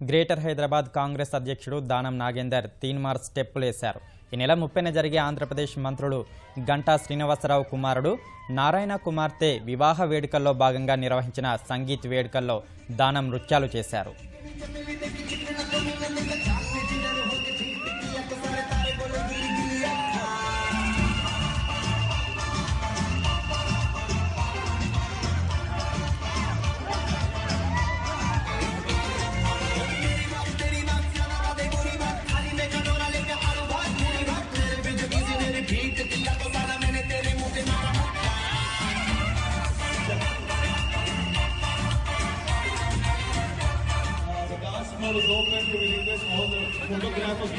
Greater Hyderabad Congress అధ్యక్షుడు దానం నాగేందర్ తీన్మార్ స్టెప్పులేశారు. ఈ నెల 30న జరిగే ఆంధ్రప్రదేశ్ మంత్రులు గంటా శ్రీనివాసరావు కుమారుడు నారాయణ కుమార్తె వివాహ వేడుకల్లో భాగంగా నిర్వహించిన సంగీత్ వేడుకల్లో దానం నృత్యాలు చేశారు. Was open to request all the photographers.